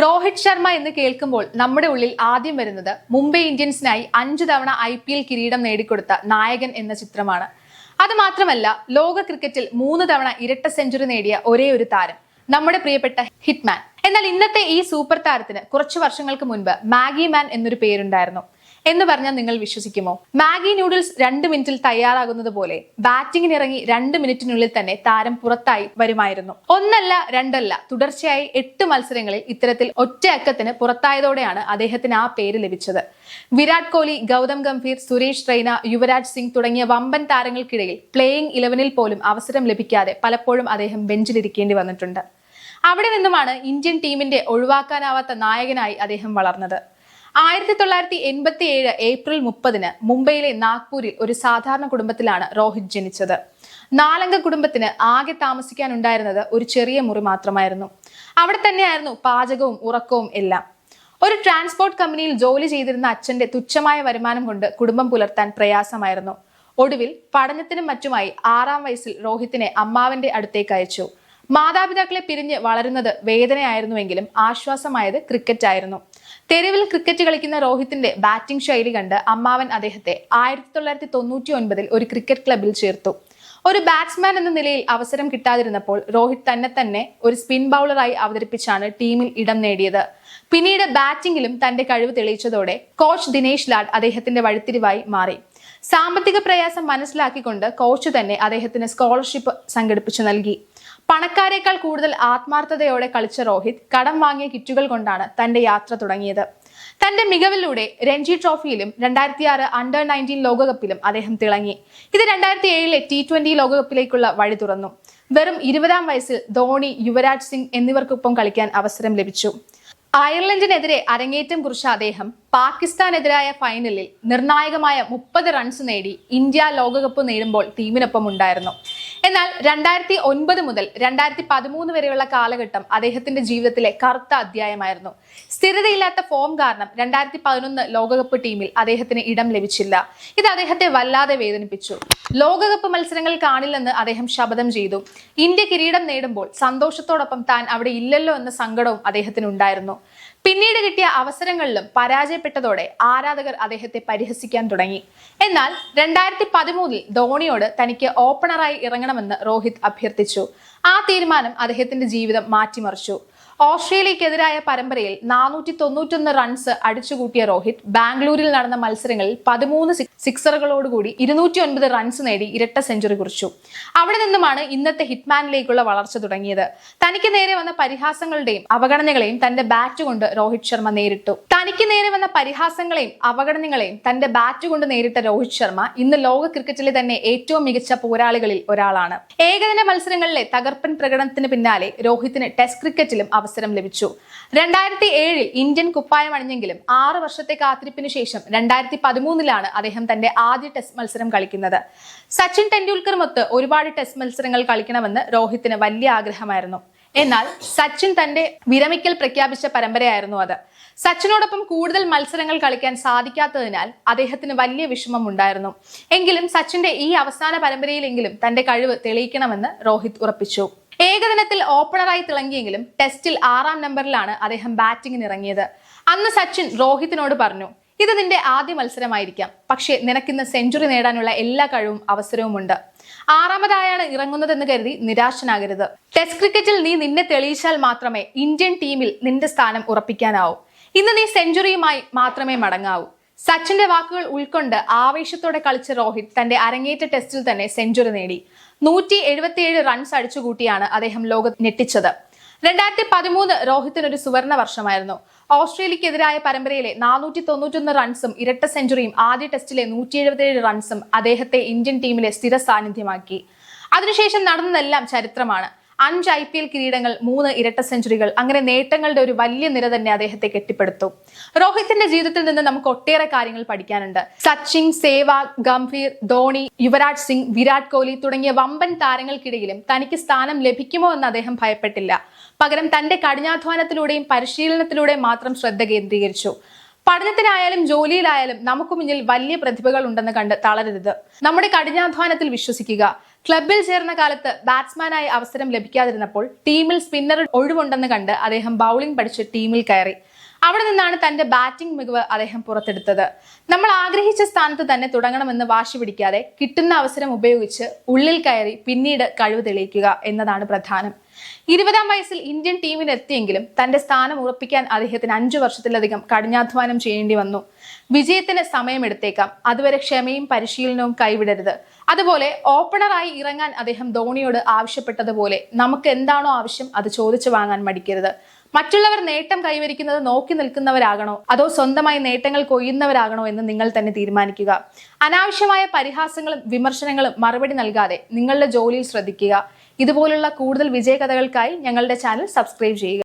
രോഹിത് ശർമ്മ എന്ന് കേൾക്കുമ്പോൾ നമ്മുടെ ഉള്ളിൽ ആദ്യം വരുന്നത് മുംബൈ ഇന്ത്യൻസിനായി 5 തവണ IPL കിരീടം നേടിക്കൊടുത്ത നായകൻ എന്ന ചിത്രമാണ്. അത് മാത്രമല്ല, ലോക ക്രിക്കറ്റിൽ 3 തവണ ഇരട്ട സെഞ്ചുറി നേടിയ ഒരേ ഒരു താരം, നമ്മുടെ പ്രിയപ്പെട്ട ഹിറ്റ്മാൻ. എന്നാൽ ഇന്നത്തെ ഈ സൂപ്പർ താരത്തിന് കുറച്ചു വർഷങ്ങൾക്ക് മുൻപ് മാഗി മാൻ എന്നൊരു പേരുണ്ടായിരുന്നു എന്ന് പറഞ്ഞാൽ നിങ്ങൾ വിശ്വസിക്കുമോ? മാഗി നൂഡിൽസ് 2 മിനിറ്റിൽ തയ്യാറാകുന്നത് പോലെ ബാറ്റിംഗിനിറങ്ങി 2 മിനിറ്റിനുള്ളിൽ തന്നെ താരം പുറത്തായി വരുമായിരുന്നു. ഒന്നല്ല രണ്ടല്ല, തുടർച്ചയായി 8 മത്സരങ്ങളിൽ ഇത്തരത്തിൽ ഒറ്റ അക്കത്തിന് പുറത്തായതോടെയാണ് അദ്ദേഹത്തിന് ആ പേര് ലഭിച്ചത്. വിരാട് കോഹ്ലി, ഗൗതം ഗംഭീർ, സുരേഷ് റെയ്ന, യുവരാജ് സിംഗ് തുടങ്ങിയ വമ്പൻ താരങ്ങൾക്കിടയിൽ പ്ലേയിങ് 11-ൽ പോലും അവസരം ലഭിക്കാതെ പലപ്പോഴും അദ്ദേഹം ബെഞ്ചിലിരിക്കേണ്ടി വന്നിട്ടുണ്ട്. അവിടെ നിന്നുമാണ് ഇന്ത്യൻ ടീമിന്റെ ഒഴിവാക്കാനാവാത്ത നായകനായി അദ്ദേഹം വളർന്നത്. 1987 ഏപ്രിൽ 30-ന് മുംബൈയിലെ നാഗ്പൂരിൽ ഒരു സാധാരണ കുടുംബത്തിലാണ് രോഹിത് ജനിച്ചത്. 4-അംഗ കുടുംബത്തിന് ആകെ താമസിക്കാനുണ്ടായിരുന്നത് ഒരു ചെറിയ മുറി മാത്രമായിരുന്നു. അവിടെ തന്നെയായിരുന്നു പാചകവും ഉറക്കവും എല്ലാം. ഒരു ട്രാൻസ്പോർട്ട് കമ്പനിയിൽ ജോലി ചെയ്തിരുന്ന അച്ഛന്റെ തുച്ഛമായ വരുമാനം കൊണ്ട് കുടുംബം പുലർത്താൻ പ്രയാസമായിരുന്നു. ഒടുവിൽ പഠനത്തിനും മറ്റുമായി 6-ാം വയസ്സിൽ രോഹിത്തിനെ അമ്മാവന്റെ അടുത്തേക്ക് അയച്ചു. മാതാപിതാക്കളെ പിരിഞ്ഞ് വളരുന്നത് വേദനയായിരുന്നുവെങ്കിലും ആശ്വാസമായത് ക്രിക്കറ്റ് ആയിരുന്നു. തെരുവിൽ ക്രിക്കറ്റ് കളിക്കുന്ന രോഹിത്തിന്റെ ബാറ്റിംഗ് ശൈലി കണ്ട് അമ്മാവൻ അദ്ദേഹത്തെ 1999-ൽ ഒരു ക്രിക്കറ്റ് ക്ലബിൽ ചേർത്തു. ഒരു ബാറ്റ്സ്മാൻ എന്ന നിലയിൽ അവസരം കിട്ടാതിരുന്നപ്പോൾ രോഹിത് തന്നെ ഒരു സ്പിൻ ബൗളറായി അവതരിപ്പിച്ചാണ് ടീമിൽ ഇടം നേടിയത്. പിന്നീട് ബാറ്റിംഗിലും തന്റെ കഴിവ് തെളിയിച്ചതോടെ കോച്ച് ദിനേശ് ലാഡ് അദ്ദേഹത്തിന്റെ വഴിത്തിരിവായി മാറി. സാമ്പത്തിക പ്രയാസം മനസ്സിലാക്കിക്കൊണ്ട് കോച്ച് തന്നെ അദ്ദേഹത്തിന് സ്കോളർഷിപ്പ് സംഘടിപ്പിച്ചു നൽകി. പണക്കാരേക്കാൾ കൂടുതൽ ആത്മാർത്ഥതയോടെ കളിച്ച രോഹിത് കടം വാങ്ങിയ കിറ്റുകൾ കൊണ്ടാണ് തന്റെ യാത്ര തുടങ്ങിയത്. തന്റെ മികവിലൂടെ രഞ്ജി ട്രോഫിയിലും 2006 അണ്ടർ-19 ലോകകപ്പിലും അദ്ദേഹം തിളങ്ങി. ഇത് 2007-ലെ T20 ലോകകപ്പിലേക്കുള്ള വഴി തുറന്നു. വെറും 20-ാം വയസ്സിൽ ധോണി, യുവരാജ് സിംഗ് എന്നിവർക്കൊപ്പം കളിക്കാൻ അവസരം ലഭിച്ചു. അയർലൻഡിനെതിരെ അരങ്ങേറ്റം കുറിച്ച അദ്ദേഹം പാകിസ്ഥാനെതിരായ ഫൈനലിൽ നിർണായകമായ 30 റൺസ് നേടി ഇന്ത്യ ലോകകപ്പ് നേടുമ്പോൾ ടീമിനൊപ്പം ഉണ്ടായിരുന്നു. എന്നാൽ 2009 മുതൽ 2013 വരെയുള്ള കാലഘട്ടം അദ്ദേഹത്തിന്റെ ജീവിതത്തിലെ കറുത്ത അധ്യായമായിരുന്നു. സ്ഥിരതയില്ലാത്ത ഫോം കാരണം 2011 ലോകകപ്പ് ടീമിൽ അദ്ദേഹത്തിന് ഇടം ലഭിച്ചില്ല. ഇത് അദ്ദേഹത്തെ വല്ലാതെ വേദനിപ്പിച്ചു. ലോകകപ്പ് മത്സരങ്ങൾ കാണില്ലെന്ന് അദ്ദേഹം ശപഥം ചെയ്തു. ഇന്ത്യ കിരീടം നേടുമ്പോൾ സന്തോഷത്തോടൊപ്പം താൻ അവിടെ ഇല്ലല്ലോ എന്ന സങ്കടവും അദ്ദേഹത്തിന് ഉണ്ടായിരുന്നു. പിന്നീട് കിട്ടിയ അവസരങ്ങളിലും പരാജയപ്പെട്ടതോടെ ആരാധകർ അദ്ദേഹത്തെ പരിഹസിക്കാൻ തുടങ്ങി. എന്നാൽ 2013-ൽ ധോണിയോട് തനിക്ക് ഓപ്പണറായി ഇറങ്ങണമെന്ന് രോഹിത് അഭ്യർത്ഥിച്ചു. ആ തീരുമാനം അദ്ദേഹത്തിന്റെ ജീവിതം മാറ്റിമറിച്ചു. ഓസ്ട്രേലിയക്കെതിരായ പരമ്പരയിൽ 491 റൺസ് അടിച്ചുകൂട്ടിയ രോഹിത് ബാംഗ്ലൂരിൽ നടന്ന മത്സരങ്ങളിൽ 13 സിക്സറുകളോടുകൂടി 209 റൺസ് നേടി ഇരട്ട സെഞ്ചുറി കുറിച്ചു. അവിടെ നിന്നുമാണ് ഇന്നത്തെ ഹിറ്റ്മാനിലേക്കുള്ള വളർച്ച തുടങ്ങിയത്. തനിക്ക് നേരെ വന്ന പരിഹാസങ്ങളുടെയും അവഗണനകളെയും തന്റെ ബാറ്റ് കൊണ്ട് രോഹിത് ശർമ്മ നേരിട്ടു. തനിക്ക് നേരെ വന്ന പരിഹാസങ്ങളെയും അവഗണനകളെയും തന്റെ ബാറ്റ് കൊണ്ട് നേരിട്ട രോഹിത് ശർമ്മ ഇന്ന് ലോക ക്രിക്കറ്റിലെ തന്നെ ഏറ്റവും മികച്ച പോരാളികളിൽ ഒരാളാണ്. ഏകദിന മത്സരങ്ങളിലെ തകർപ്പൻ പ്രകടനത്തിന് പിന്നാലെ രോഹിത്തിന് ടെസ്റ്റ് ക്രിക്കറ്റിലും അവസരം ലഭിച്ചു. 2007-ൽ ഇന്ത്യൻ കുപ്പായം അണിഞ്ഞെങ്കിലും 6 വർഷത്തെ കാത്തിരിപ്പിന് ശേഷം 2013-ലാണ് അദ്ദേഹം തന്റെ ആദ്യ ടെസ്റ്റ് മത്സരം കളിക്കുന്നത്. സച്ചിൻ ടെണ്ടുൽക്കറുമൊത്ത് ഒരുപാട് ടെസ്റ്റ് മത്സരങ്ങൾ കളിക്കണമെന്ന് രോഹിത്തിന് വലിയ ആഗ്രഹമായിരുന്നു. എന്നാൽ സച്ചിൻ തന്റെ വിരമിക്കൽ പ്രഖ്യാപിച്ച പരമ്പരയായിരുന്നു അത്. സച്ചിനോടൊപ്പം കൂടുതൽ മത്സരങ്ങൾ കളിക്കാൻ സാധിക്കാത്തതിനാൽ അദ്ദേഹത്തിന് വലിയ വിഷമം ഉണ്ടായിരുന്നു. എങ്കിലും സച്ചിന്റെ ഈ അവസാന പരമ്പരയിലെങ്കിലും തന്റെ കഴിവ് തെളിയിക്കണമെന്ന് രോഹിത് ഉറപ്പിച്ചു. ഏകദിനത്തിൽ ഓപ്പണറായി തിളങ്ങിയെങ്കിലും ടെസ്റ്റിൽ 6-ാം നമ്പറിലാണ് അദ്ദേഹം ബാറ്റിംഗിന് ഇറങ്ങിയത്. അന്ന് സച്ചിൻ രോഹിത്തിനോട് പറഞ്ഞു, ഇത് നിന്റെ ആദ്യ മത്സരമായിരിക്കാം, പക്ഷേ നിനക്കിന്ന് സെഞ്ചുറി നേടാനുള്ള എല്ലാ കഴിവും അവസരവുമുണ്ട്. 6-ാമതായാണ് ഇറങ്ങുന്നതെന്ന് കരുതി നിരാശനാകരുത്. ടെസ്റ്റ് ക്രിക്കറ്റിൽ നീ നിന്നെ തെളിയിച്ചാൽ മാത്രമേ ഇന്ത്യൻ ടീമിൽ നിന്റെ സ്ഥാനം ഉറപ്പിക്കാനാവൂ. ഇന്ന് നീ സെഞ്ചുറിയുമായി മാത്രമേ മടങ്ങാവൂ. സച്ചിന്റെ വാക്കുകൾ ഉൾക്കൊണ്ട് ആവേശത്തോടെ കളിച്ച രോഹിത് തന്റെ അരങ്ങേറ്റ ടെസ്റ്റിൽ തന്നെ സെഞ്ചുറി നേടി. 177 റൺസ് അടിച്ചുകൂട്ടിയാണ് അദ്ദേഹം ലോകം ഞെട്ടിച്ചത്. 2013 രോഹിത്തിനൊരു സുവർണ വർഷമായിരുന്നു. ഓസ്ട്രേലിയക്കെതിരായ പരമ്പരയിലെ 491 റൺസും ഇരട്ട സെഞ്ചുറിയും ആദ്യ ടെസ്റ്റിലെ 177 റൺസും അദ്ദേഹത്തെ ഇന്ത്യൻ ടീമിലെ സ്ഥിര സാന്നിധ്യമാക്കി. അതിനുശേഷം നടന്നതെല്ലാം ചരിത്രമാണ്. 5 IPL കിരീടങ്ങൾ, 3 ഇരട്ട സെഞ്ചുറികൾ, അങ്ങനെ നേട്ടങ്ങളുടെ ഒരു വലിയ നിര തന്നെ അദ്ദേഹത്തെ കെട്ടിപ്പടുത്തു. രോഹിത്തിന്റെ ജീവിതത്തിൽ നിന്ന് നമുക്ക് ഒട്ടേറെ കാര്യങ്ങൾ പഠിക്കാനുണ്ട്. സച്ചിൻ, സേവാഗ്, ഗംഭീർ, ധോണി, യുവരാജ് സിംഗ്, വിരാട് കോഹ്ലി തുടങ്ങിയ വമ്പൻ താരങ്ങൾക്കിടയിലും തനിക്ക് സ്ഥാനം ലഭിക്കുമോ എന്ന് അദ്ദേഹം ഭയപ്പെട്ടില്ല. പകരം തന്റെ കഠിനാധ്വാനത്തിലൂടെയും പരിശീലനത്തിലൂടെയും മാത്രം ശ്രദ്ധ കേന്ദ്രീകരിച്ചു. പഠനത്തിനായാലും ജോലിയിലായാലും നമുക്ക് മുന്നിൽ വലിയ പ്രതിഭകൾ ഉണ്ടെന്ന് കണ്ട് തളരരുത്. നമ്മുടെ കഠിനാധ്വാനത്തിൽ വിശ്വസിക്കുക. ക്ലബിൽ ചേർന്ന കാലത്ത് ബാറ്റ്സ്മാനായി അവസരം ലഭിക്കാതിരുന്നപ്പോൾ ടീമിൽ സ്പിന്നർ ഒഴിവുണ്ടെന്ന് കണ്ട് അദ്ദേഹം ബൗളിംഗ് പഠിച്ച് ടീമിൽ കയറി. അവിടെ നിന്നാണ് തന്റെ ബാറ്റിംഗ് മികവ് അദ്ദേഹം പുറത്തെടുത്തത്. നമ്മൾ ആഗ്രഹിച്ച സ്ഥാനത്ത് തന്നെ തുടങ്ങണമെന്ന് വാശി പിടിക്കാതെ കിട്ടുന്ന അവസരം ഉപയോഗിച്ച് ഉള്ളിൽ കയറി പിന്നീട് കഴിവ് തെളിയിക്കുക എന്നതാണ് പ്രധാനം. 20-ാം വയസ്സിൽ ഇന്ത്യൻ ടീമിൽ എത്തിയെങ്കിലും തന്റെ സ്ഥാനം ഉറപ്പിക്കാൻ അദ്ദേഹത്തിന് 5 വർഷത്തിലധികം കഠിനാധ്വാനം ചെയ്യേണ്ടി വന്നു. വിജയത്തിന് സമയമെടുത്തേക്കാം, അതുവരെ ക്ഷമയും പരിശീലനവും കൈവിടരുത്. അതുപോലെ ഓപ്പണറായി ഇറങ്ങാൻ അദ്ദേഹം ധോണിയോട് ആവശ്യപ്പെട്ടതുപോലെ നമുക്ക് എന്താണോ ആവശ്യം അത് ചോദിച്ചു വാങ്ങാൻ മടിക്കരുത്. മറ്റുള്ളവർ നേട്ടം കൈവരിക്കുന്നത് നോക്കി നിൽക്കുന്നവരാകണോ അതോ സ്വന്തമായി നേട്ടങ്ങൾ കൊയ്യുന്നവരാകണോ എന്ന് നിങ്ങൾ തന്നെ തീരുമാനിക്കുക. അനാവശ്യമായ പരിഹാസങ്ങളും വിമർശനങ്ങളും മറുപടി നൽകാതെ നിങ്ങളുടെ ജോലിയിൽ ശ്രദ്ധിക്കുക. ഇതുപോലുള്ള കൂടുതൽ വിജയകഥകൾക്കായി ഞങ്ങളുടെ ചാനൽ സബ്സ്ക്രൈബ് ചെയ്യുക.